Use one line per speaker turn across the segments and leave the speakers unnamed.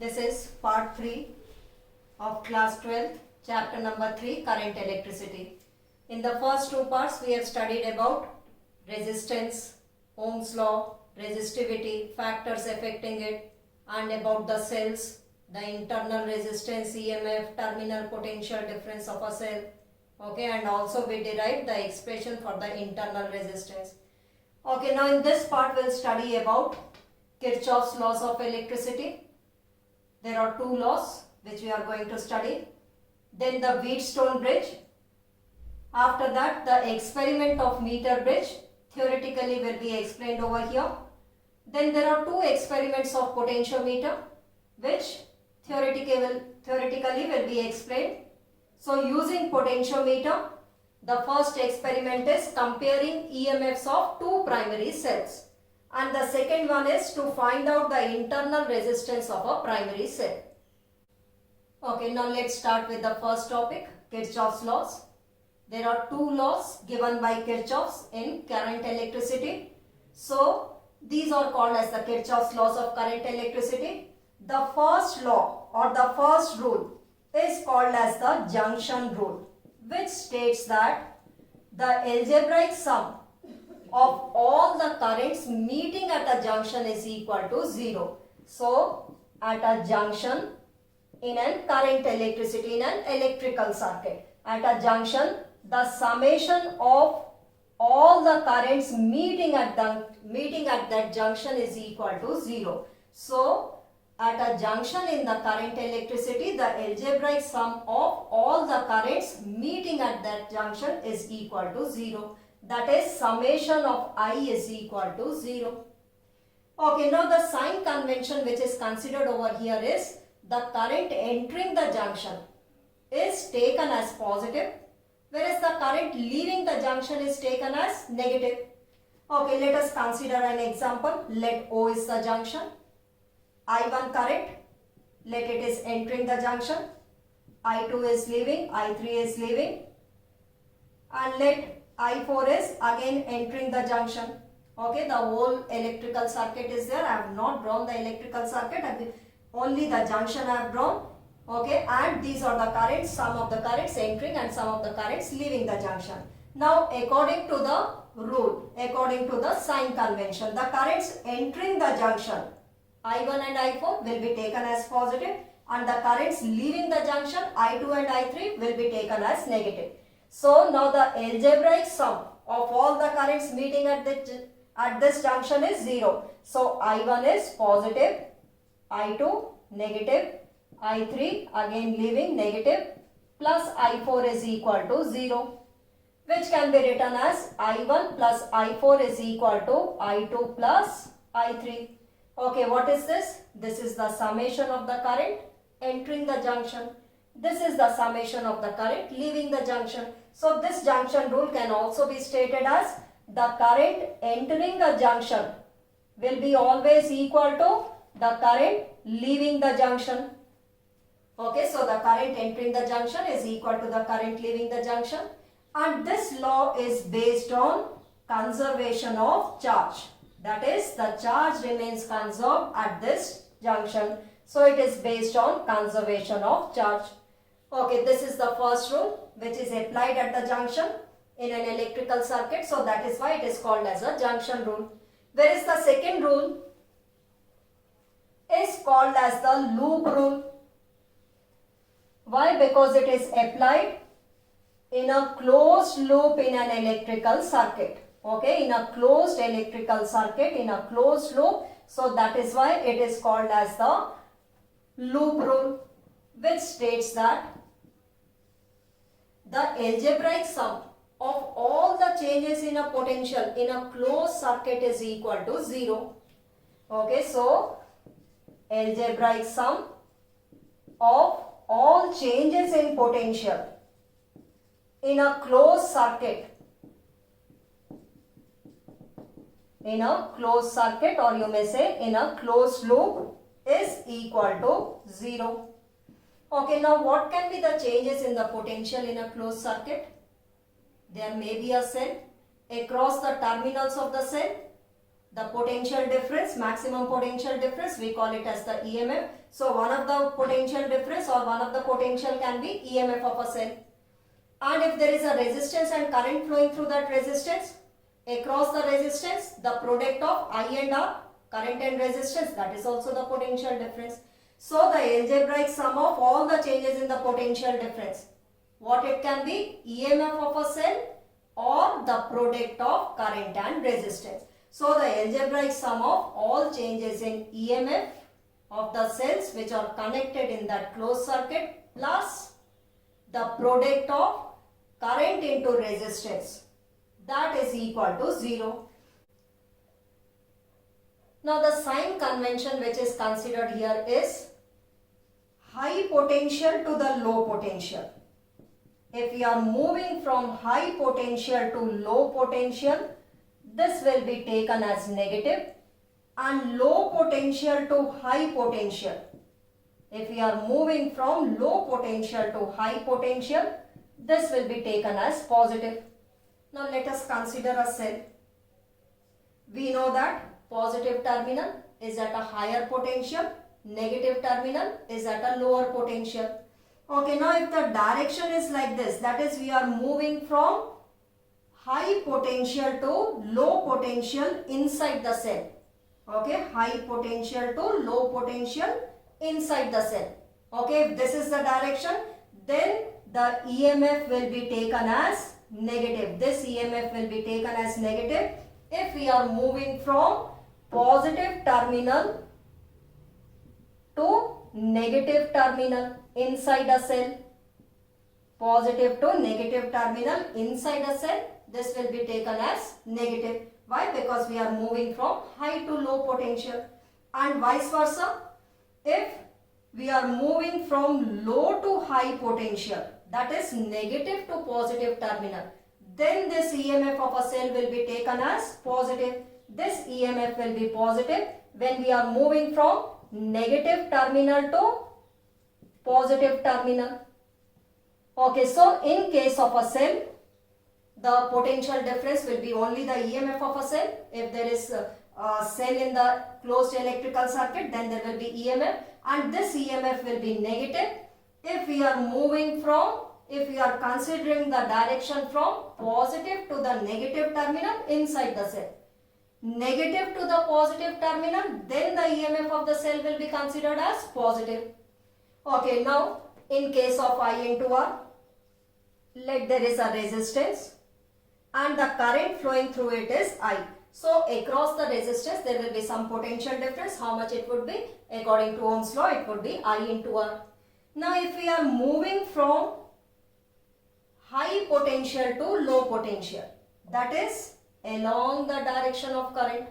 This is part 3 of class 12th, chapter number 3, current electricity. In the first two parts, we have studied about resistance, Ohm's law, resistivity, factors affecting it, and about the cells, the internal resistance, EMF, terminal potential difference of a cell. Okay, and also we derived the expression for the internal resistance. Okay, now in this part, we'll study about Kirchhoff's laws of electricity. There are two laws which we are going to study. Then the Wheatstone bridge. After that, the experiment of meter bridge theoretically will be explained over here. Then there are two experiments of potentiometer which theoretically will be explained. So using potentiometer, the first experiment is comparing EMFs of two primary cells. And the second one is to find out the internal resistance of a primary cell. Okay, now let's start with the first topic, Kirchhoff's laws. There are two laws given by Kirchhoff's in current electricity. So these are called as the Kirchhoff's laws of current electricity. The first law or the first rule is called as the junction rule, which states that the algebraic sum of all the currents meeting at a junction is equal to 0. So, at a junction in an current electricity, in an electrical circuit, at a junction, the summation of all the currents meeting at that junction is equal to 0. So, at a junction in the current electricity, the algebraic sum of all the currents meeting at that junction is equal to 0. That is, summation of I is equal to 0. Okay, now the sign convention which is considered over here is the current entering the junction is taken as positive, whereas the current leaving the junction is taken as negative. Okay, let us consider an example. Let O is the junction. I1 current, let it is entering the junction. I2 is leaving, I3 is leaving, and let I4 is again entering the junction. Okay, the whole electrical circuit is there. I have not drawn the electrical circuit, only the junction I have drawn. Okay, and these are the currents, some of the currents entering and some of the currents leaving the junction. Now, according to the rule, according to the sign convention, the currents entering the junction, I1 and I4 will be taken as positive, and the currents leaving the junction, I2 and I3 will be taken as negative. So now the algebraic sum of all the currents meeting at this junction is 0. So I1 is positive, I2 negative, I3 again leaving negative, plus I4 is equal to 0, which can be written as I1 plus I4 is equal to I2 plus I3. Okay, what is this? This is the summation of the current entering the junction. This is the summation of the current leaving the junction. So this junction rule can also be stated as the current entering a junction will be always equal to the current leaving the junction. Okay, so the current entering the junction is equal to the current leaving the junction, and this law is based on conservation of charge. That is, the charge remains conserved at this junction. So it is based on conservation of charge. Okay, this is the first rule which is applied at the junction in an electrical circuit. So that is why it is called as a junction rule. Whereas the second rule is called as the loop rule. Why? Because it is applied in a closed loop in an electrical circuit. Okay, in a closed electrical circuit, in a closed loop. So that is why it is called as the loop rule, which states that the algebraic sum of all the changes in a potential in a closed circuit is equal to 0. Okay, so algebraic sum of all changes in potential in a closed circuit, or you may say in a closed loop, is equal to 0. Okay, now what can be the changes in the potential in a closed circuit? There may be a cell. Across the terminals of the cell, the potential difference, maximum potential difference, we call it as the EMF. So one of the potential difference or one of the potential can be EMF of a cell. And if there is a resistance and current flowing through that resistance, across the resistance, the product of I and R, current and resistance, that is also the potential difference. So the algebraic sum of all the changes in the potential difference, what it can be? EMF of a cell or the product of current and resistance. So the algebraic sum of all changes in EMF of the cells which are connected in that closed circuit plus the product of current into resistance, that is equal to 0. Now the sign convention which is considered here is high potential to the low potential. If we are moving from high potential to low potential, this will be taken as negative, and low potential to high potential. If we are moving from low potential to high potential, this will be taken as positive. Now let us consider a cell. We know that positive terminal is at a higher potential, negative terminal is at a lower potential. Okay, now if the direction is like this, that is we are moving from high potential to low potential inside the cell. Okay, high potential to low potential inside the cell. Okay, if this is the direction, then the EMF will be taken as negative. This EMF will be taken as negative if we are moving from positive terminal to negative terminal inside a cell. Positive to negative terminal inside a cell, this will be taken as negative. Why? Because we are moving from high to low potential. And vice versa, if we are moving from low to high potential, that is negative to positive terminal, then this EMF of a cell will be taken as positive. This EMF will be positive when we are moving from negative terminal to positive terminal. Okay, so in case of a cell, the potential difference will be only the EMF of a cell. If there is a cell in the closed electrical circuit, then there will be EMF, and this EMF will be negative if we are moving from, if we are considering the direction from positive to the negative terminal inside the cell. Negative to the positive terminal, then the EMF of the cell will be considered as positive. Okay, now in case of I into R, let there is a resistance and the current flowing through it is I. So across the resistance there will be some potential difference. How much it would be? According to Ohm's law, it would be I into R. Now if we are moving from high potential to low potential, that is along the direction of current,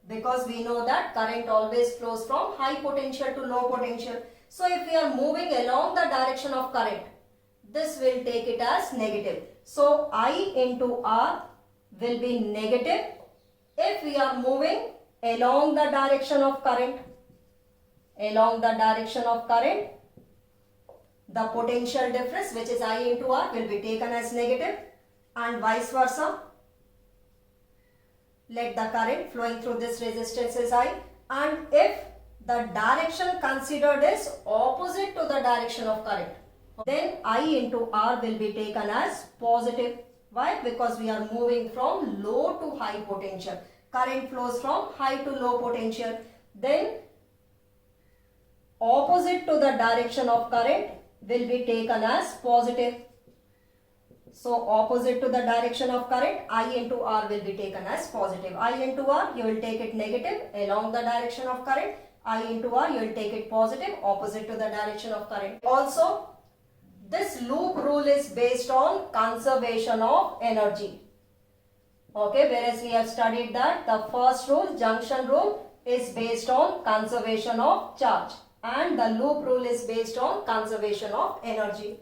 because we know that current always flows from high potential to low potential. So if we are moving along the direction of current, this will take it as negative. So I into R will be negative if we are moving along the direction of current. Along the direction of current, the potential difference, which is I into R, will be taken as negative, and vice versa. Let the current flowing through this resistance is I, and if the direction considered is opposite to the direction of current, then I into R will be taken as positive. Why? Because we are moving from low to high potential. Current flows from high to low potential. Then opposite to the direction of current will be taken as positive. So opposite to the direction of current, I into R will be taken as positive. I into R, you will take it negative along the direction of current. I into R, you will take it positive opposite to the direction of current. Also, this loop rule is based on conservation of energy. Okay, whereas we have studied that the first rule, junction rule, is based on conservation of charge, and the loop rule is based on conservation of energy.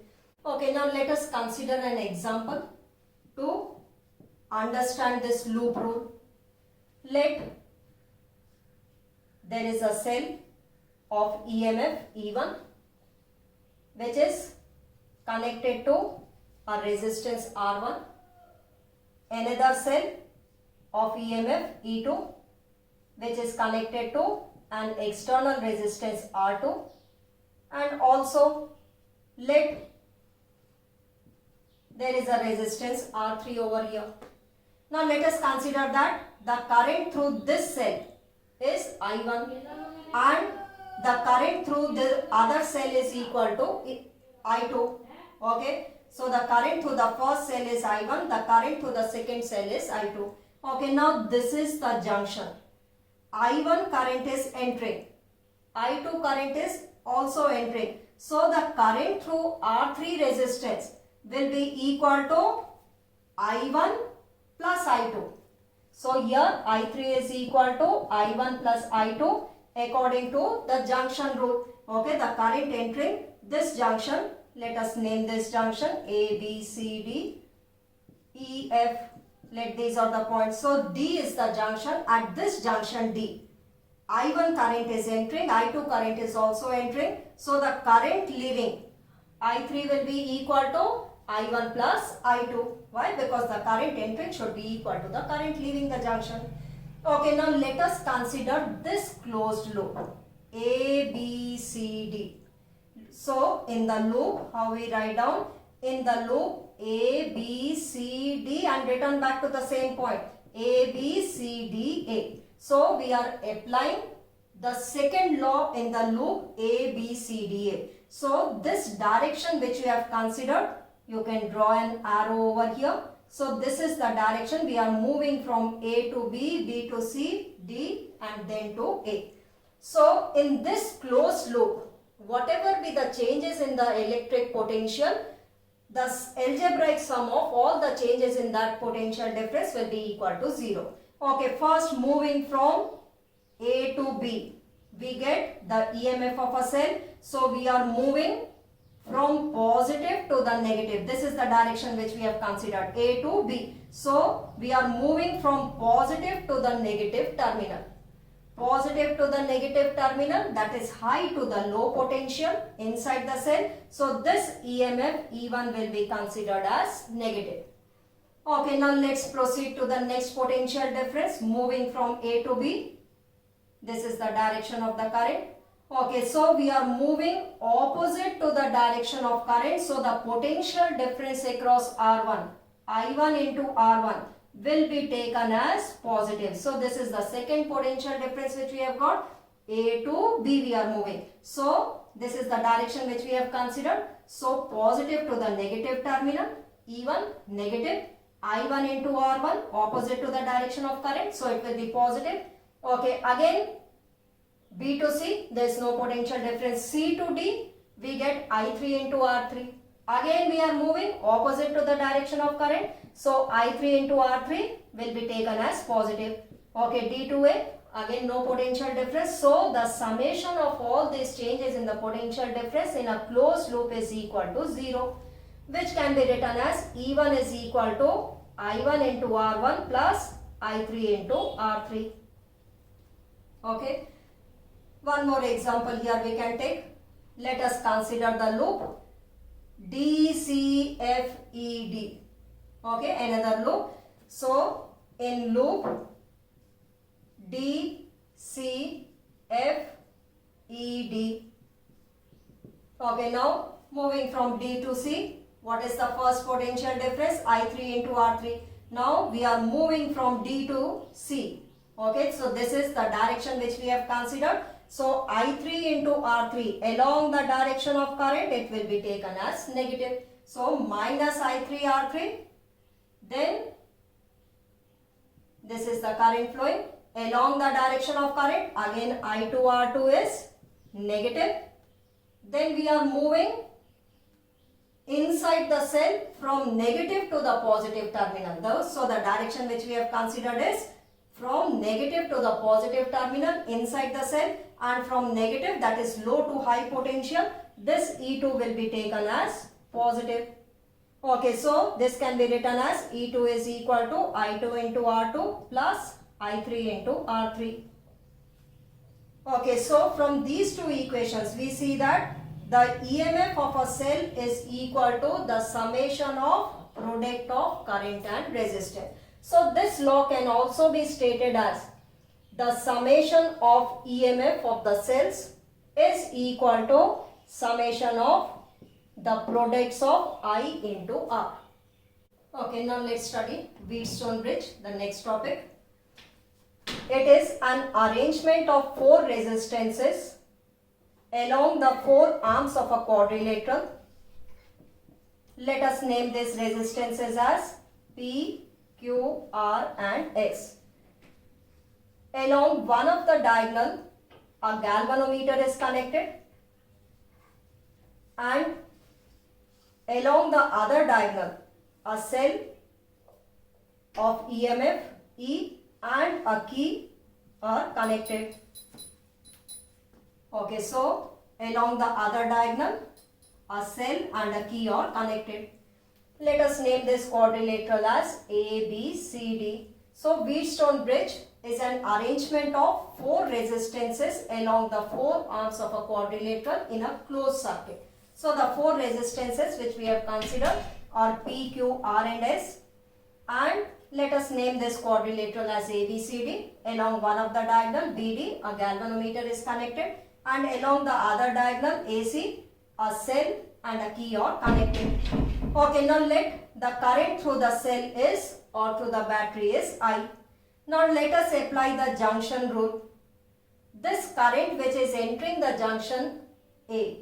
Okay, now let us consider an example to understand this loop rule. Let there is a cell of EMF E1 which is connected to a resistance R1, another cell of EMF E2 which is connected to an external resistance R2, and also let there is a resistance R3 over here. Now let us consider that the current through this cell is I1 and the current through the other cell is equal to I2. Okay, so the current through the first cell is I1, the current through the second cell is I2. Okay, now this is the junction. I1 current is entering, I2 current is also entering. So the current through R3 resistance will be equal to I1 plus I2. So here I3 is equal to I1 plus I2 according to the junction rule. Okay, the current entering this junction, let us name this junction A, B, C, D, E, F. Let these are the points. So D is the junction. At this junction D, I1 current is entering, I2 current is also entering. So the current leaving I3 will be equal to I1 plus I2. Why? Because the current entering should be equal to the current leaving the junction. Okay, now let us consider this closed loop A, B, C, D. So in the loop, how we write down? In the loop A, B, C, D and return back to the same point A, B, C, D, A. So we are applying the second law in the loop A, B, C, D, A. So this direction which we have considered, you can draw an arrow over here. So this is the direction we are moving from A to B, B to C, D and then to A. So in this closed loop, whatever be the changes in the electric potential, the algebraic sum of all the changes in that potential difference will be equal to 0. Okay, first moving from A to B, we get the EMF of a cell. So we are moving from positive to the negative. This is the direction which we have considered, A to B. So we are moving from positive to the negative terminal. Positive to the negative terminal, that is high to the low potential inside the cell. So this EMF E1 will be considered as negative. Okay, now let's proceed to the next potential difference, moving from A to B. This is the direction of the current. Okay, so we are moving opposite to the direction of current. So the potential difference across R1, I1 into R1 will be taken as positive. So this is the second potential difference which we have got. A to B we are moving. So this is the direction which we have considered. So positive to the negative terminal, E1 negative, I1 into R1 opposite to the direction of current. So it will be positive. Okay, again B to C, there is no potential difference. C to D, we get I3 into R3. Again we are moving opposite to the direction of current. So I3 into R3 will be taken as positive. Okay, D to A, again no potential difference. So the summation of all these changes in the potential difference in a closed loop is equal to 0, which can be written as E1 is equal to I1 into R1 plus I3 into R3. Okay, one more example here we can take. Let us consider the loop D, C, F, E, D. Okay, another loop. So in loop D, C, F, E, D. Okay, now moving from D to C, what is the first potential difference? I3 into R3. Now we are moving from D to C. Okay, so this is the direction which we have considered. So I3 into R3 along the direction of current, it will be taken as negative. So minus I3 R3. Then this is the current flowing along the direction of current. Again I2 R2 is negative. Then we are moving inside the cell from negative to the positive terminal. So the direction which we have considered is from negative to the positive terminal inside the cell, and from negative, that is low to high potential, this E2 will be taken as positive. Okay, so this can be written as E2 is equal to I2 into R2 plus I3 into R3. Okay, so from these two equations, we see that the EMF of a cell is equal to the summation of product of current and resistance. So this law can also be stated as the summation of EMF of the cells is equal to summation of the products of I into R. Okay, now let's study Wheatstone bridge, the next topic. It is an arrangement of four resistances along the four arms of a quadrilateral. Let us name these resistances as P, Q, R and S. Along one of the diagonal, a galvanometer is connected, and along the other diagonal, a cell of EMF E and a key are connected. Okay, so along the other diagonal, a cell and a key are connected. Let us name this quadrilateral as A, B, C, D. So Wheatstone bridge is an arrangement of four resistances along the four arms of a quadrilateral in a closed circuit. So the four resistances which we have considered are P, Q, R and S, and let us name this quadrilateral as ABCD. Along one of the diagonal BD, a galvanometer is connected, and along the other diagonal AC, a cell and a key are connected. Okay, now let the current through the cell is or through the battery is I. Now let us apply the junction rule. This current which is entering the junction A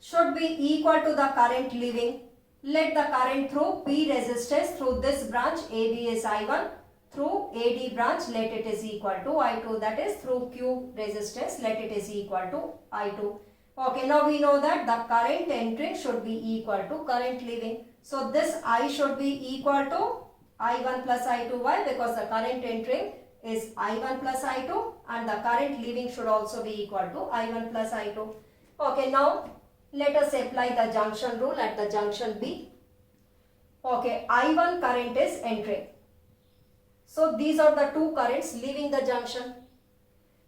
should be equal to the current leaving. Let the current through P resistance through this branch AB is I1, through AD branch let it is equal to I2, that is through Q resistance let it is equal to I2. Okay, now we know that the current entering should be equal to current leaving. So this I should be equal to I1 plus I2. Why? Because the current entering is I1 plus I2 and the current leaving should also be equal to I1 plus I2. Okay, now let us apply the junction rule at the junction B. Okay, I1 current is entering. So these are the two currents leaving the junction.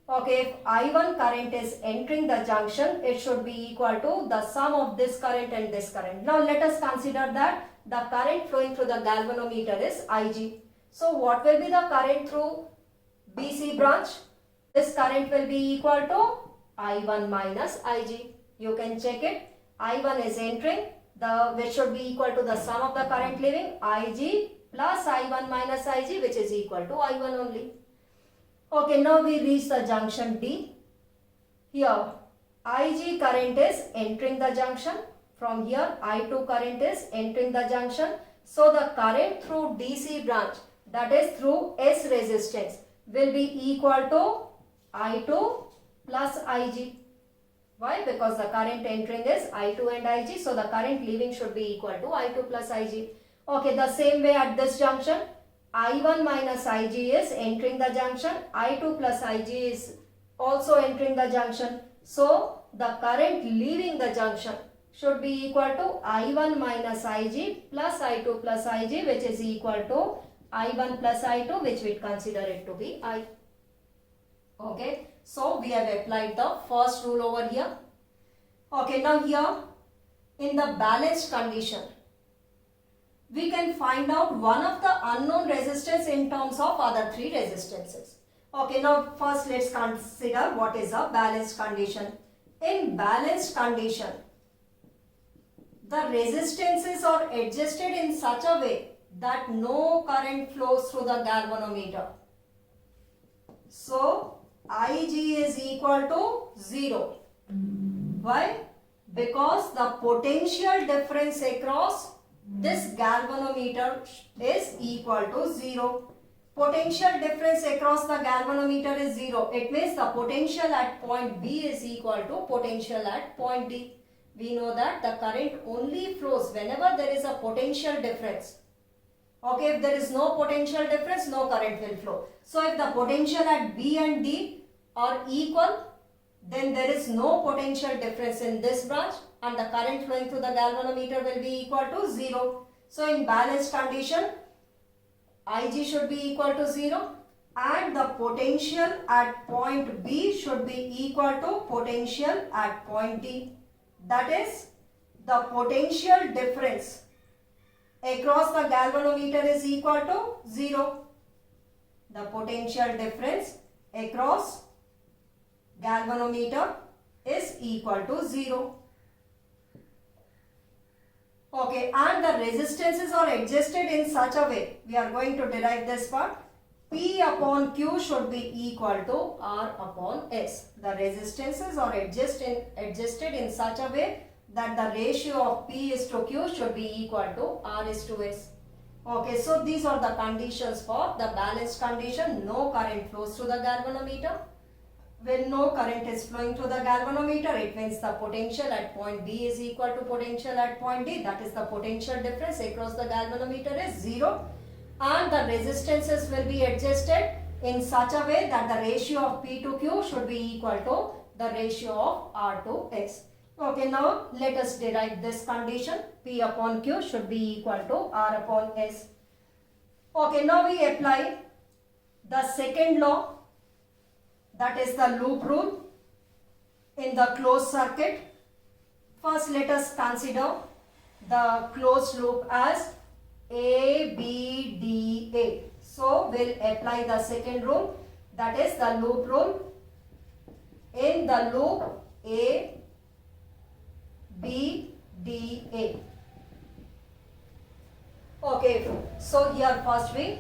Okay, if I1 current is entering the junction, it should be equal to the sum of this current and this current. Now let us consider that the current flowing through the galvanometer is Ig. So what will be the current through BC branch? This current will be equal to I1 minus Ig. You can check it. I1 is entering, which should be equal to the sum of the current leaving, Ig plus I1 minus Ig, which is equal to I1 only. Okay, now we reach the junction D. Here Ig current is entering the junction. From here I2 current is entering the junction. So the current through DC branch, that is through S resistance, will be equal to I2 plus Ig. Why? Because the current entering is I2 and Ig. So the current leaving should be equal to I2 plus Ig. Okay, the same way at this junction, I1 minus Ig is entering the junction. I2 plus Ig is also entering the junction. So the current leaving the junction should be equal to I1 minus Ig plus I2 plus Ig, which is equal to I1 plus I2, which we consider it to be I. Okay, so we have applied the first rule over here. Okay, now here in the balanced condition, we can find out one of the unknown resistance in terms of other three resistances. Okay, now first let's consider what is a balanced condition. In balanced condition, the resistances are adjusted in such a way that no current flows through the galvanometer. So Ig is equal to 0. Why? Because the potential difference across this galvanometer is equal to 0. Potential difference across the galvanometer is 0. It means the potential at point B is equal to potential at point D. We know that the current only flows whenever there is a potential difference. Okay, if there is no potential difference, no current will flow. So if the potential at B and D are equal, then there is no potential difference in this branch and the current flowing through the galvanometer will be equal to 0. So in balanced condition, Ig should be equal to 0 and the potential at point B should be equal to potential at point D. That is, the potential difference across the galvanometer is equal to 0. The potential difference across galvanometer is equal to 0. Okay, and the resistances are adjusted in such a way. We are going to derive this part. P upon Q should be equal to R upon S. The resistances are adjusted in such a way that the ratio of P is to Q should be equal to R is to S. Okay, so these are the conditions for the balanced condition. No current flows through the galvanometer. When no current is flowing through the galvanometer, it means the potential at point B is equal to potential at point D. That is the potential difference across the galvanometer is 0. And the resistances will be adjusted in such a way that the ratio of P to Q should be equal to the ratio of R to S. Okay, now let us derive this condition. P upon Q should be equal to R upon S. Okay, now we apply the second law, that is the loop rule in the closed circuit. First, let us consider the closed loop as A, B, D, A. So, we'll apply the second rule, that is the loop rule. In the loop A, B, D, A. Okay, so here first we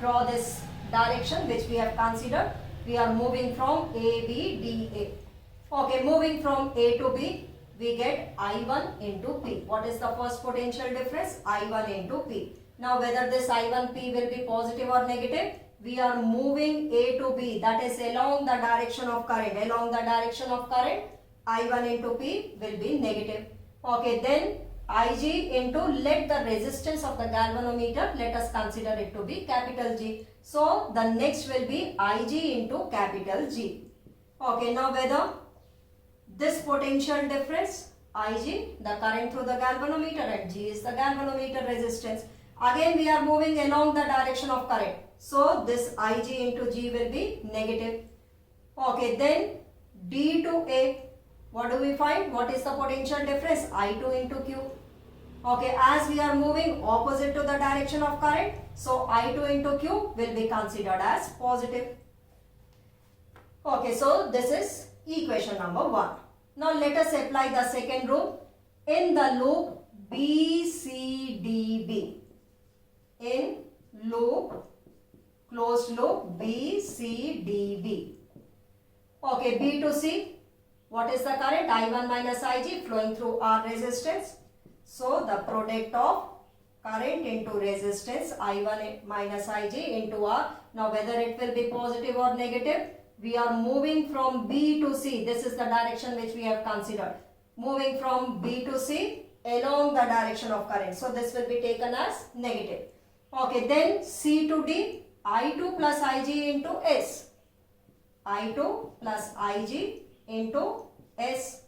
draw this direction which we have considered. We are moving from A, B, D, A. Okay, moving from A to B, we get I1 into P. What is the first potential difference? I1 into P. Now whether this I1P will be positive or negative, we are moving A to B, that is along the direction of current. Along the direction of current, I1 into P will be negative. Okay, then Ig into, let the resistance of the galvanometer, let us consider it to be capital G. So the next will be Ig into capital G. Okay, now whether this potential difference, Ig, the current through the galvanometer, and G is the galvanometer resistance. Again we are moving along the direction of current. So this Ig into G will be negative. Okay, then D to A. What do we find? What is the potential difference? I2 into Q. Okay, as we are moving opposite to the direction of current, so I2 into Q will be considered as positive. Okay, so this is equation number 1. Now let us apply the second rule in the loop BCDB. In loop, closed loop BCDB. Okay, B to C. What is the current? I1 minus Ig flowing through R resistance. So the product of current into resistance, I1 minus Ig into R. Now whether it will be positive or negative, we are moving from B to C. This is the direction which we have considered. Moving from B to C along the direction of current. So this will be taken as negative. Okay, then C to D, I2 plus Ig into S. I2 plus Ig into S.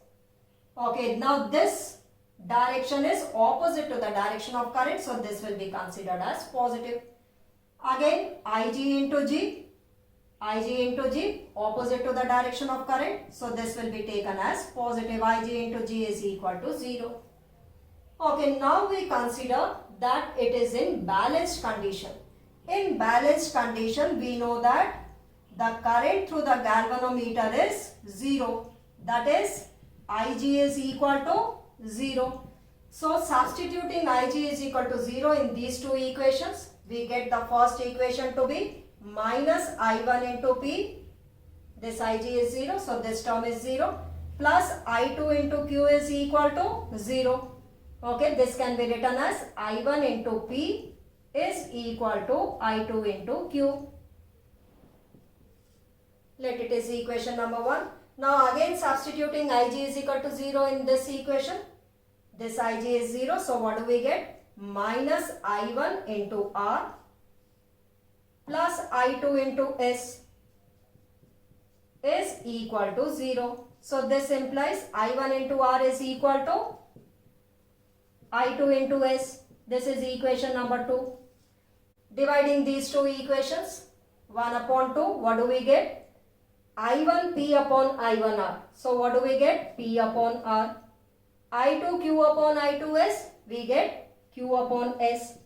Okay, now this direction is opposite to the direction of current, so this will be considered as positive. Again, Ig into G, opposite to the direction of current, so this will be taken as positive. Ig into G is equal to 0. Okay, now we consider that it is in balanced condition. In balanced condition, we know that the current through the galvanometer is 0. That is, Ig is equal to 0. So, substituting Ig is equal to 0 in these two equations, we get the first equation to be minus I1 into P. This Ig is 0, so this term is 0. Plus I2 into Q is equal to 0. Okay, this can be written as I1 into P is equal to I2 into Q. Let it is equation number 1. Now again substituting Ig is equal to 0 in this equation. This Ig is 0. So what do we get? Minus I1 into R plus I2 into S is equal to 0. So this implies I1 into R is equal to I2 into S. This is equation number 2. Dividing these two equations, 1 upon 2, what do we get? I1 P upon I1 R. So what do we get? P upon R. I2 Q upon I2 S, we get Q upon S,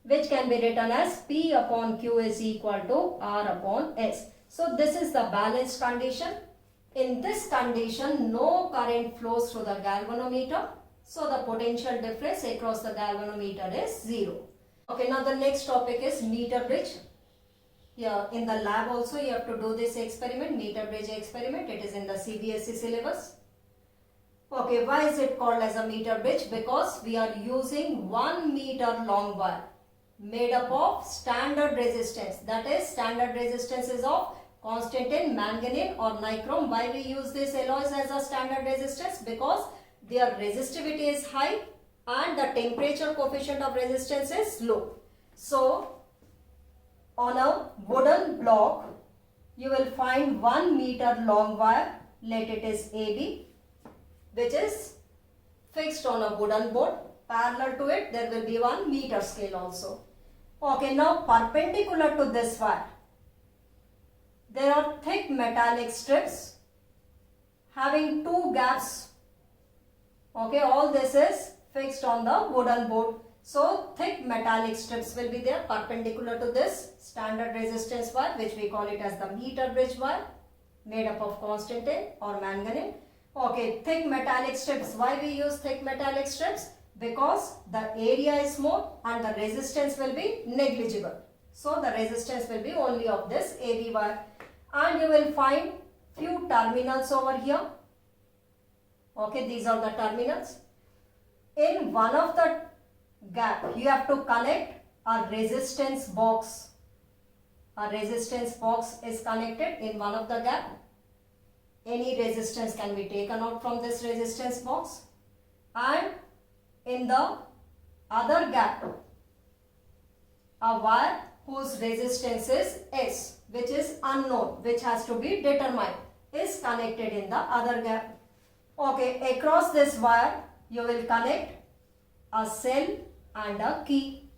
which can be written as P upon Q is equal to R upon S. So this is the balanced condition. In this condition, no current flows through the galvanometer. So the potential difference across the galvanometer is 0. Okay, now the next topic is meter bridge. Here in the lab also you have to do this experiment, meter bridge experiment. It is in the CBSE syllabus. Okay, why is it called as a meter bridge? Because we are using 1 meter long wire made up of standard resistance. That is, standard resistance is of constantan, manganese or nichrome. Why we use these alloys as a standard resistance? Because their resistivity is high and the temperature coefficient of resistance is low. So on a wooden block you will find 1 meter long wire, let it is AB, which is fixed on a wooden board. Parallel to it there will be 1 meter scale also. Okay, now perpendicular to this wire there are thick metallic strips having 2 gaps. Okay, all this is fixed on the wooden board. So thick metallic strips will be there perpendicular to this standard resistance wire, which we call it as the meter bridge wire, made up of constantan or manganese. Okay, thick metallic strips. Why we use thick metallic strips? Because the area is small and the resistance will be negligible. So the resistance will be only of this AB wire. And you will find few terminals over here. Okay, these are the terminals. In one of the gap you have to connect a resistance box. A resistance box is connected in one of the gap. Any resistance can be taken out from this resistance box. And in the other gap a wire whose resistance is S, which is unknown, which has to be determined, is connected in the other gap. Okay, across this wire you will connect a cell and a key.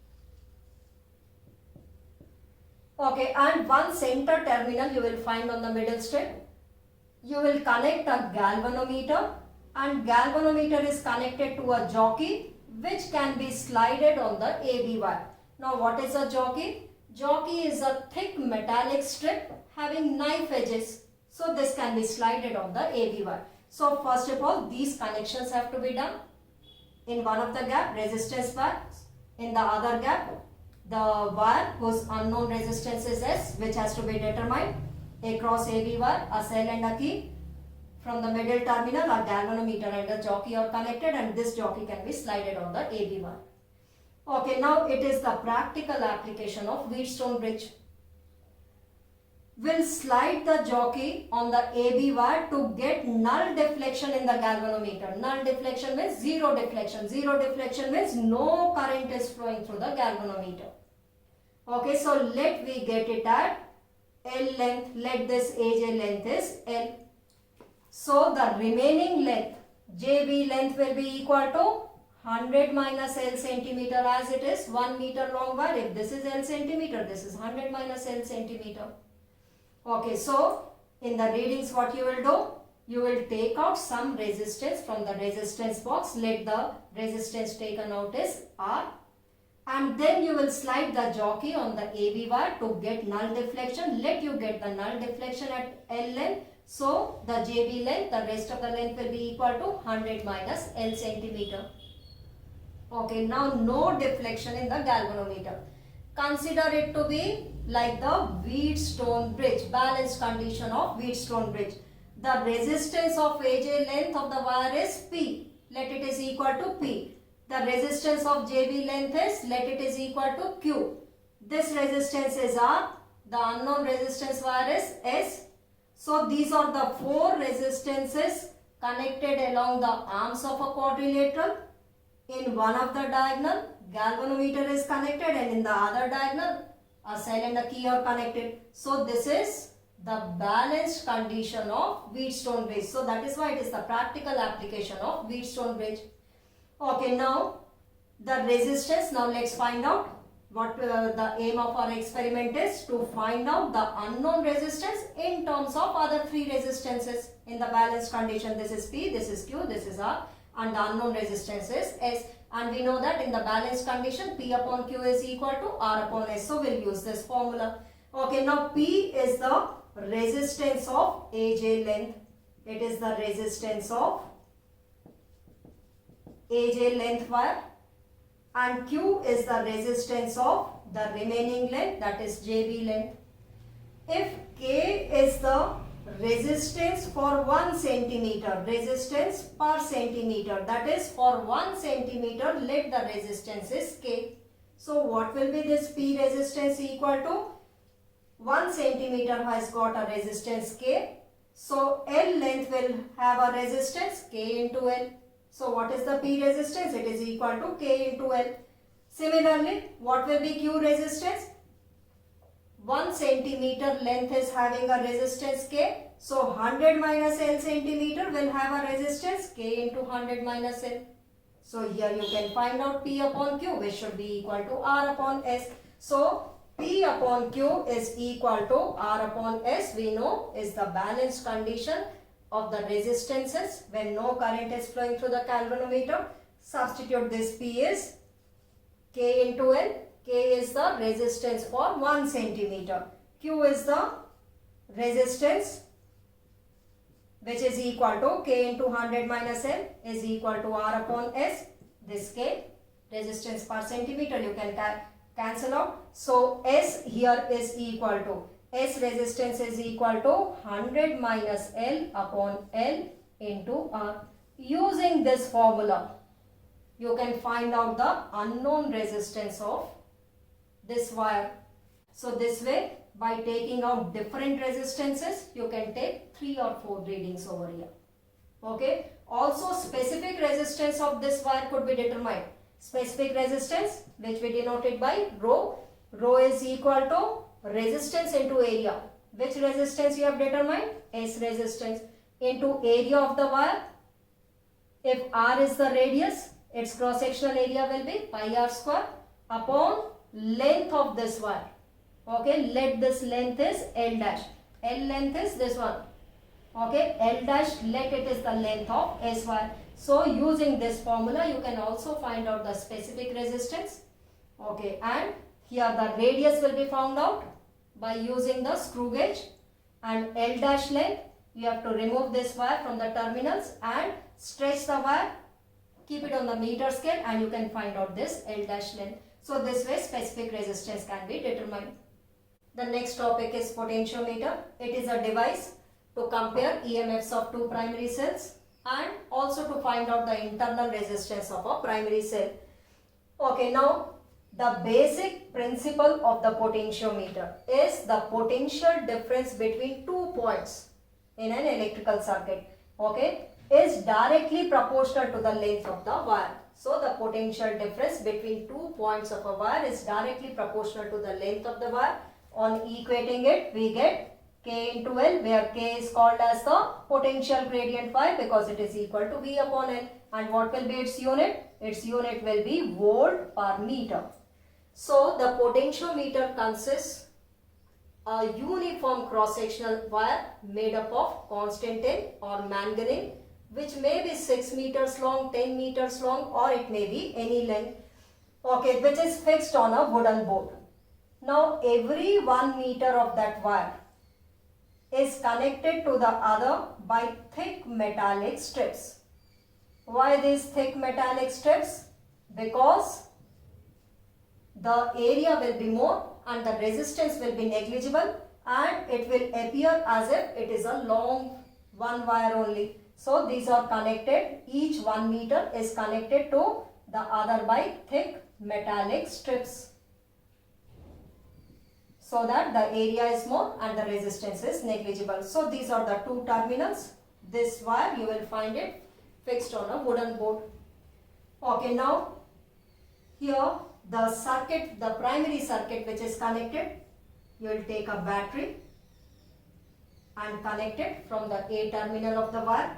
Okay, and one center terminal you will find on the middle strip. You will connect a galvanometer, and galvanometer is connected to a jockey which can be slided on the AB wire. Now what is a jockey? Jockey is a thick metallic strip having knife edges. So this can be slided on the AB wire. So first of all these connections have to be done. In one of the gap resistance wire, in the other gap the wire whose unknown resistance is S, which has to be determined. Across AB wire a cell and a key. From the middle terminal a galvanometer and a jockey are connected, and this jockey can be slided on the AB wire. Okay, now it is the practical application of Wheatstone bridge. We'll slide the jockey on the AB wire to get null deflection in the galvanometer. Null deflection means zero deflection. Zero deflection means no current is flowing through the galvanometer. Okay, so let we get it at L length. Let this AJ length is L. So the remaining length, JB length, will be equal to 100 minus L centimeter, as it is 1 meter long wire. If this is L centimeter, this is 100 minus L centimeter. Okay, so in the readings what you will do? You will take out some resistance from the resistance box. Let the resistance taken out is R. And then you will slide the jockey on the AB wire to get null deflection. Let you get the null deflection at L length. So the JB length, the rest of the length will be equal to 100 minus L centimeter. Okay, now no deflection in the galvanometer. Consider it to be like the Wheatstone bridge, balanced condition of Wheatstone bridge. The resistance of AJ length of the wire is P. Let it is equal to P. The resistance of JB length is, let it is equal to Q. This resistance is R. The unknown resistance wire is S. So these are the 4 resistances connected along the arms of a quadrilateral. In one of the diagonal, galvanometer is connected, and in the other diagonal, a cell and a key are connected. So this is the balanced condition of Wheatstone bridge. So that is why it is the practical application of Wheatstone bridge. Okay, now the resistance. Now let's find out what the aim of our experiment is, to find out the unknown resistance in terms of other 3 resistances in the balanced condition. This is P, this is Q, this is R, and the unknown resistance is S. And we know that in the balanced condition P upon Q is equal to R upon S. So we'll use this formula. Okay, now P is the resistance of AJ length. It is the resistance of AJ length wire, and Q is the resistance of the remaining length, that is JB length. If K is the resistance for 1 centimeter, resistance per centimeter, that is for 1 centimeter let the resistance is K. So what will be this P resistance equal to? 1 centimeter has got a resistance K. So L length will have a resistance K into L. So what is the P resistance? It is equal to K into L. Similarly, what will be Q resistance? 1 centimeter length is having a resistance K. So 100 minus L centimeter will have a resistance K into 100 minus L. So here you can find out P upon Q, which should be equal to R upon S. So P upon Q is equal to R upon S, we know, is the balanced condition of the resistances when no current is flowing through the galvanometer. Substitute this P is K into L. K is the resistance for 1 centimeter. Q is the resistance which is equal to K into 100 minus L is equal to R upon S. This K, resistance per centimeter, you can cancel out. So S here is equal to, S resistance is equal to 100 minus L upon L into R. Using this formula, you can find out the unknown resistance of this wire. So this way, by taking out different resistances, you can take 3 or 4 readings over here. Okay. Also, specific resistance of this wire could be determined. Specific resistance, which we denoted by rho. Rho is equal to resistance into area. Which resistance you have determined? S resistance into area of the wire. If R is the radius, its cross-sectional area will be pi r square upon length of this wire. Okay, let this length is L dash. L length is this one. Okay, L dash, let it is the length of S wire. So using this formula, you can also find out the specific resistance. Okay, and here the radius will be found out by using the screw gauge, and L dash length, you have to remove this wire from the terminals and stretch the wire, keep it on the meter scale, and you can find out this L dash length. So this way specific resistance can be determined. The next topic is potentiometer. It is a device to compare EMFs of two primary cells and also to find out the internal resistance of a primary cell. Okay, now the basic principle of the potentiometer is the potential difference between 2 points in an electrical circuit, okay, is directly proportional to the length of the wire. So the potential difference between 2 points of a wire is directly proportional to the length of the wire. On equating it, we get K into L, where K is called as the potential gradient phi because it is equal to V upon L. And what will be its unit? Its unit will be volt per meter. So the potentiometer consists a uniform cross-sectional wire made up of constant tin or manganese, which may be 6 meters long, 10 meters long, or it may be any length, okay, which is fixed on a wooden board. Now every 1 meter of that wire is connected to the other by thick metallic strips. Why these thick metallic strips? Because the area will be more and the resistance will be negligible, and it will appear as if it is a long one wire only. So these are connected, each 1 meter is connected to the other by thick metallic strips, so that the area is more and the resistance is negligible. So these are the two terminals. This wire you will find it fixed on a wooden board. Okay, now here the circuit, the primary circuit which is connected, you will take a battery and connect it from the A terminal of the wire,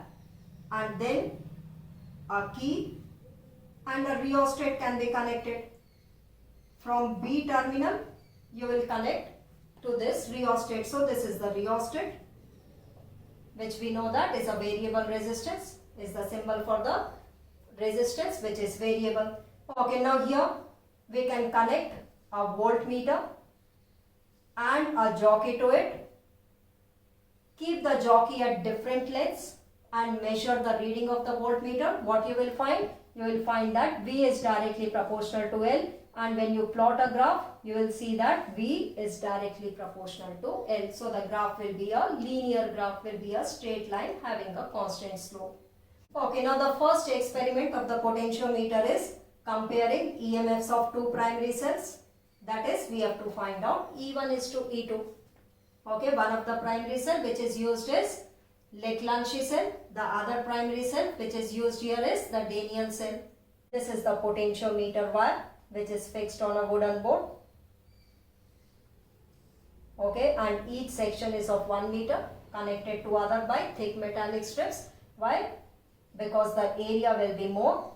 and then a key and a rheostat can be connected. From B terminal you will connect to this rheostat. So this is the rheostat, which we know that is a variable resistance, is the symbol for the resistance which is variable. Okay, now here we can connect a voltmeter and a jockey to it, Keep the jockey at different lengths and measure the reading of the voltmeter. What you will find? You will find that V is directly proportional to L, and when you plot a graph, you will see that V is directly proportional to L. So the graph will be a linear graph, will be a straight line having a constant slope. Okay, now the first experiment of the potentiometer is comparing EMFs of two primary cells. That is, we have to find out E1 is to E2. Okay, one of the primary cell which is used is Leclanché cell. The other primary cell which is used here is the Daniell cell. This is the potentiometer wire which is fixed on a wooden board. Okay, and each section is of 1 meter connected to other by thick metallic strips. Why? Because the area will be more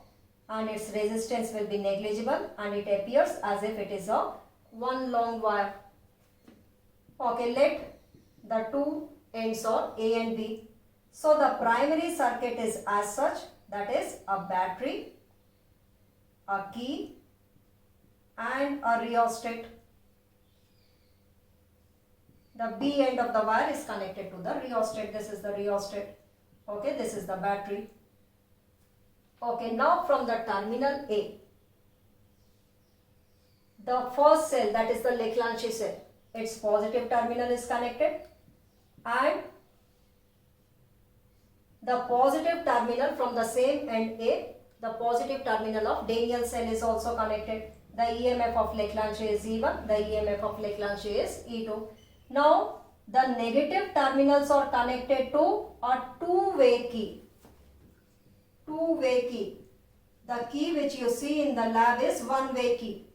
and its resistance will be negligible, and it appears as if it is a one long wire. Okay, let the two ends are A and B. So the primary circuit is as such, that is a battery, a key and a rheostat. The B end of the wire is connected to the rheostat. This is the rheostat. Okay, this is the battery. Okay, now from the terminal A, the first cell, that is the Leclanché cell, its positive terminal is connected, and the positive terminal from the same end A, the positive terminal of Daniell cell is also connected. The EMF of Leclanché is E1, the EMF of Leclanché is E2. Now the negative terminals are connected to a two-way key. Two-way key. The key which you see in the lab is one-way key.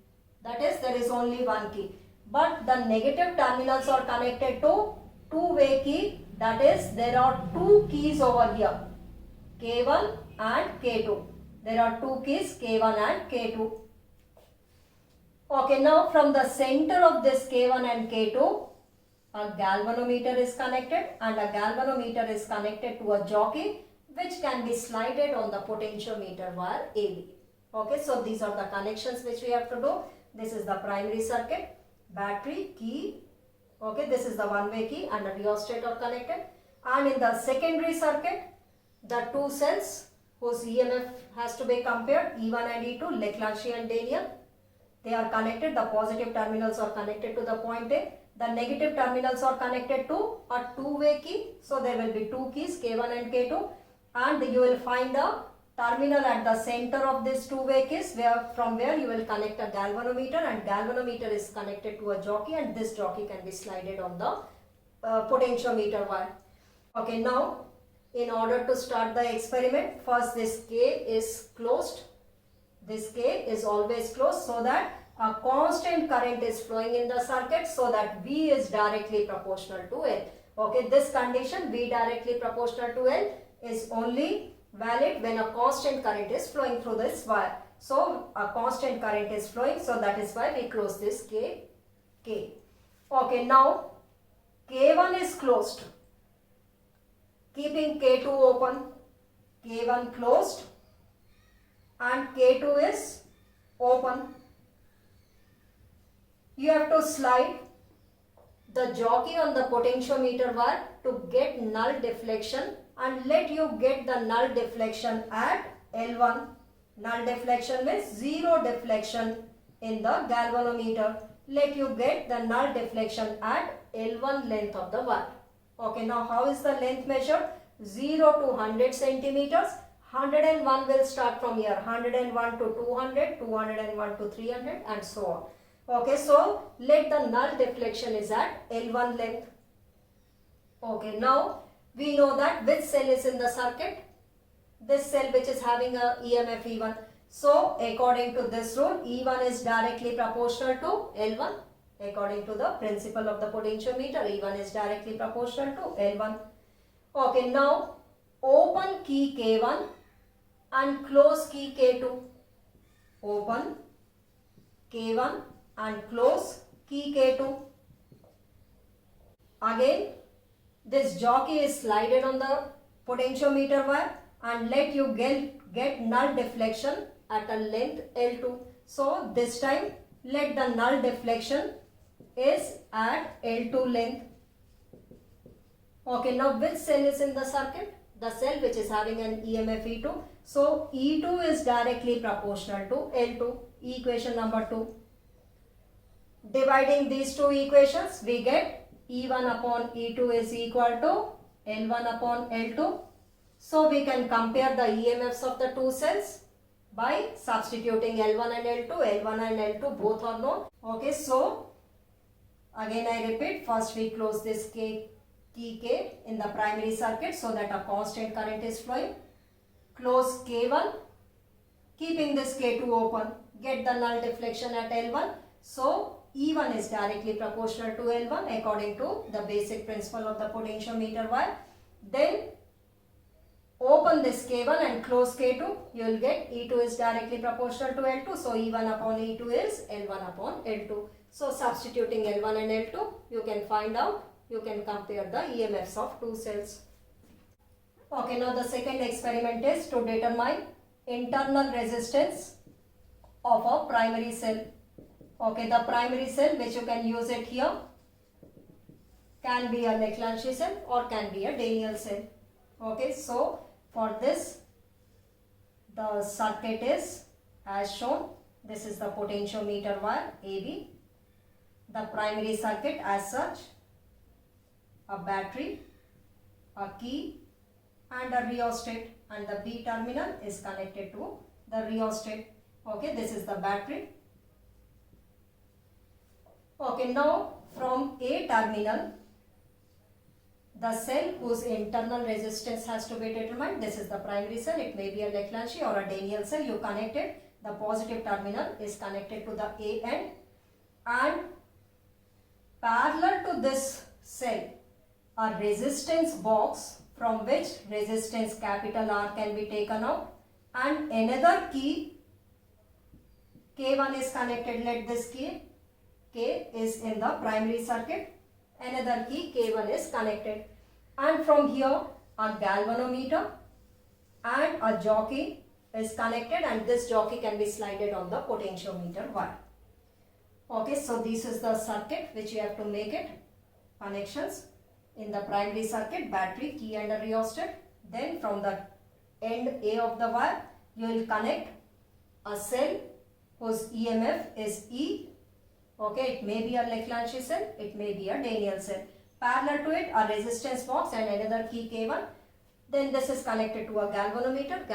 That is, there is only one key. But the negative terminals are connected to two-way key. That is, there are two keys over here, K1 and K2. There are two keys, K1 and K2. Okay, now from the center of this K1 and K2, a galvanometer is connected, and a galvanometer is connected to a jockey which can be slided on the potentiometer wire AB. Okay, so these are the connections which we have to do. This is the primary circuit, battery, key. Okay, this is the one-way key and a rheostat are connected. And in the secondary circuit, the two cells whose EMF has to be compared, E1 and E2, Leclanché and Daniell, they are connected. The positive terminals are connected to the point A. The negative terminals are connected to a two-way key. So there will be two keys, K1 and K2. And you will find a terminal at the center of this two-way keys from where you will connect a galvanometer, and galvanometer is connected to a jockey, and this jockey can be slided on the potentiometer wire. Okay, now in order to start the experiment, first this K is closed. This K is always closed so that a constant current is flowing in the circuit, so that V is directly proportional to L. Okay, this condition, V directly proportional to L, is only valid when a constant current is flowing through this wire. So a constant current is flowing, so that is why we close this K. Okay, now K1 is closed, keeping K2 open, K1 closed and K2 is open. You have to slide the jockey on the potentiometer wire to get null deflection, and let you get the null deflection at L1. Null deflection means zero deflection in the galvanometer. Let you get the null deflection at L1 length of the wire. Okay, now how is the length measured? 0 to 100 centimeters. 101 will start from here. 101 to 200, 201 to 300 and so on. Okay, so let the null deflection is at L1 length. Okay, now we know that which cell is in the circuit? This cell which is having a EMF E1. So according to this rule, E1 is directly proportional to L1. According to the principle of the potentiometer, E1 is directly proportional to L1. Okay, now open key K1 and close key K2. Open K1 and close key K2. Again, this jockey is slided on the potentiometer wire, and let you get null deflection at a length L2. So this time let the null deflection is at L2 length. Okay, now which cell is in the circuit? The cell which is having an EMF E2. So E2 is directly proportional to L2, equation number 2. Dividing these two equations, we get E1 upon E2 is equal to L1 upon L2. So we can compare the EMFs of the two cells by substituting L1 and L2. L1 and L2 both are known. Okay, so again I repeat, first we close this key K in the primary circuit so that a constant current is flowing. Close K1, keeping this K2 open, get the null deflection at L1. So E1 is directly proportional to L1 according to the basic principle of the potentiometer wire. Then open this K1 and close K2, you will get E2 is directly proportional to L2. So E1 upon E2 is L1 upon L2. So substituting L1 and L2, you can find out, you can compare the EMFs of two cells. Okay, now the second experiment is to determine internal resistance of a primary cell. Okay, the primary cell which you can use it here can be a Leclanché cell or can be a Daniell cell. Okay, so for this the circuit is as shown. This is the potentiometer wire AB. The primary circuit as such, a battery, a key and a rheostat, and the B terminal is connected to the rheostat. Okay, this is the battery. Okay, now from A terminal, the cell whose internal resistance has to be determined, this is the primary cell, it may be a Leclanché or a Daniell cell, you connect it, the positive terminal is connected to the A end, and parallel to this cell, a resistance box from which resistance capital R can be taken out, and another key K1 is connected. Let this key K is in the primary circuit, another key K1 is connected, and from here a galvanometer and a jockey is connected, and this jockey can be slided on the potentiometer wire. Okay, so this is the circuit which you have to make it. Connections in the primary circuit, battery, key and a rheostat. Then from the end A of the wire, you will connect a cell whose EMF is E. Okay, it may be a Leclanché cell, it may be a Daniell cell. Parallel to it, a resistance box and another key K1. Then this is connected to a galvanometer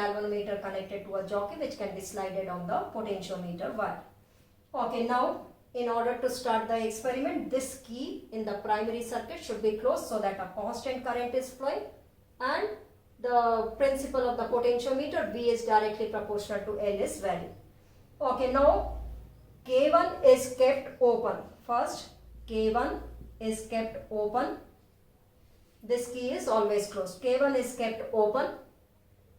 connected to a jockey which can be slided on the potentiometer wire. Okay, now in order to start the experiment, this key in the primary circuit should be closed so that a constant current is flowing, and the principle of the potentiometer V is directly proportional to L is value. Okay, now K1 is kept open. First, K1 is kept open. This key is always closed. K1 is kept open.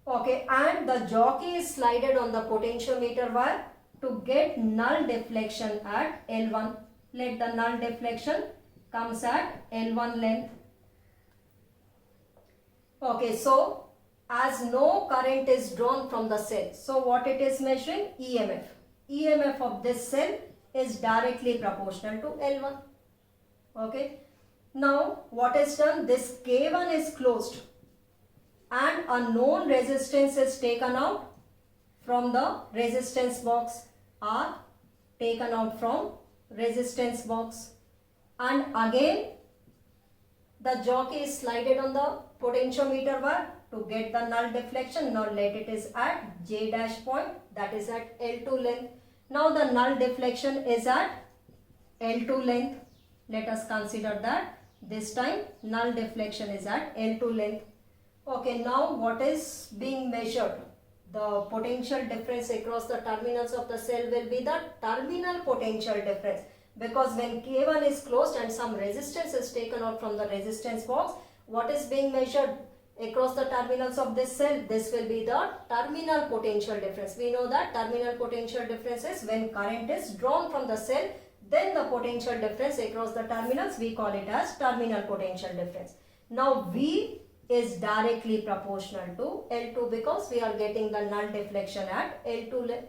Okay, and the jockey is slided on the potentiometer wire to get null deflection at L1. Let the null deflection comes at L1 length. Okay, so as no current is drawn from the cell, so what it is measuring? EMF. EMF of this cell is directly proportional to L1. Okay, now what is done? This K1 is closed and a known resistance is taken out from the resistance box. R taken out from resistance box, and again the jockey is slided on the potentiometer wire to get the null deflection. Now let it is at J dash point, that is at L2 length. Now the null deflection is at L2 length. Let us consider that this time null deflection is at L2 length. Okay, now what is being measured? The potential difference across the terminals of the cell will be the terminal potential difference, because when K1 is closed and some resistance is taken out from the resistance box, what is being measured across the terminals of this cell? This will be the terminal potential difference. We know that terminal potential difference is when current is drawn from the cell, then the potential difference across the terminals, we call it as terminal potential difference. Now V is directly proportional to L2 because we are getting the null deflection at L2 length.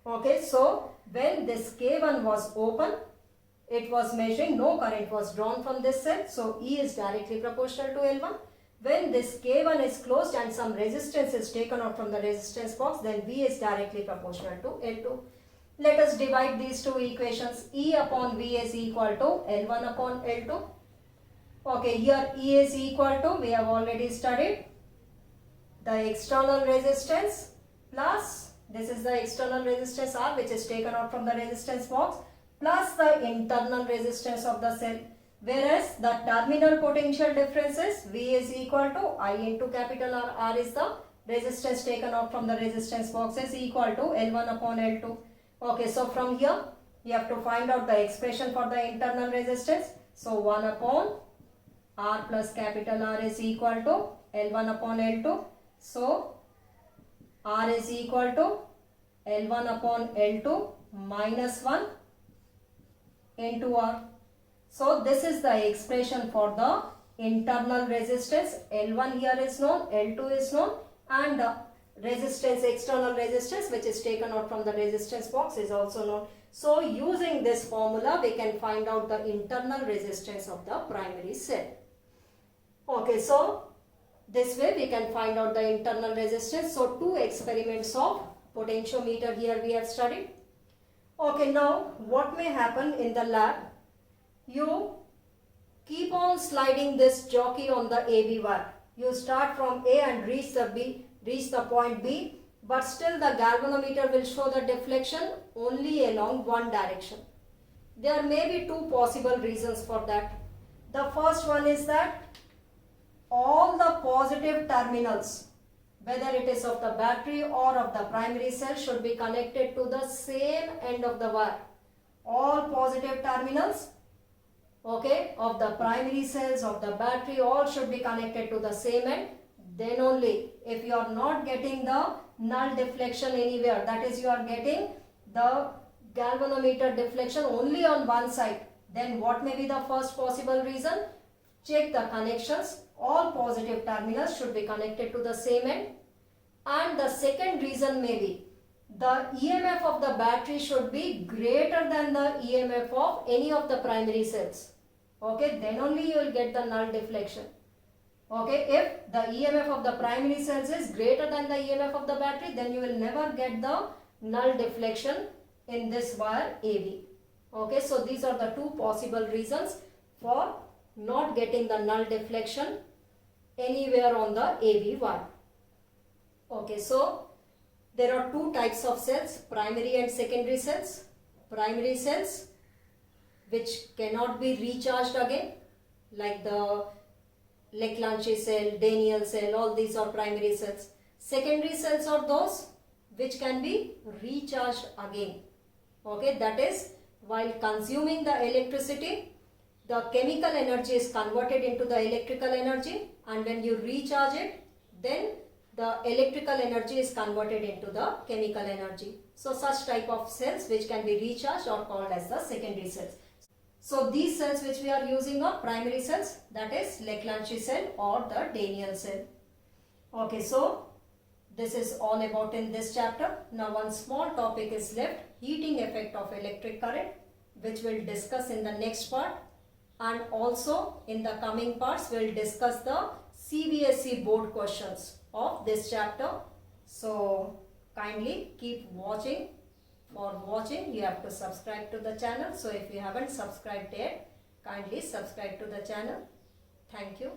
Okay, so when this K1 was open, it was measuring, no current was drawn from this cell, so E is directly proportional to L1. When this K1 is closed and some resistance is taken out from the resistance box, then V is directly proportional to L2. Let us divide these two equations. E upon V is equal to L1 upon L2. Okay, here E is equal to, we have already studied, the external resistance plus, this is the external resistance R which is taken out from the resistance box, plus the internal resistance of the cell. Whereas the terminal potential difference is V is equal to I into capital R. R is the resistance taken out from the resistance box is equal to L1 upon L2. Okay, so from here you have to find out the expression for the internal resistance. So 1 upon R plus capital R is equal to L1 upon L2. So R is equal to L1 upon L2 minus 1 into R. So this is the expression for the internal resistance. L1 here is known, L2 is known, and the resistance, external resistance which is taken out from the resistance box is also known. So using this formula we can find out the internal resistance of the primary cell. Okay, so this way we can find out the internal resistance. So two experiments of potentiometer here we have studied. Okay, now what may happen in the lab? You keep on sliding this jockey on the AB wire. You start from A and reach the point B, but still the galvanometer will show the deflection only along one direction. There may be two possible reasons for that. The first one is that all the positive terminals, whether it is of the battery or of the primary cell, should be connected to the same end of the wire. All positive terminals, okay, of the primary cells, of the battery, all should be connected to the same end. Then only, if you are not getting the null deflection anywhere, that is you are getting the galvanometer deflection only on one side, then what may be the first possible reason? Check the connections. All positive terminals should be connected to the same end. And the second reason may be the EMF of the battery should be greater than the EMF of any of the primary cells. Okay, then only you will get the null deflection. Okay, if the EMF of the primary cells is greater than the EMF of the battery, then you will never get the null deflection in this wire AB. Okay, so these are the two possible reasons for not getting the null deflection anywhere on the AB wire. Okay, so there are two types of cells, primary and secondary cells. Primary cells which cannot be recharged again, like the Leclanché cell, Daniell cell, all these are primary cells. Secondary cells are those which can be recharged again. Okay, that is, while consuming the electricity, the chemical energy is converted into the electrical energy, and when you recharge it, then the electrical energy is converted into the chemical energy. So such type of cells which can be recharged are called as the secondary cells. So these cells which we are using are primary cells, that is Leclanché cell or the Daniell cell. Okay, so this is all about in this chapter. Now one small topic is left, heating effect of electric current, which we'll discuss in the next part. And also in the coming parts we'll discuss the CBSE board questions of this chapter. So kindly keep watching. For watching, you have to subscribe to the channel. So if you haven't subscribed yet, kindly subscribe to the channel. Thank you.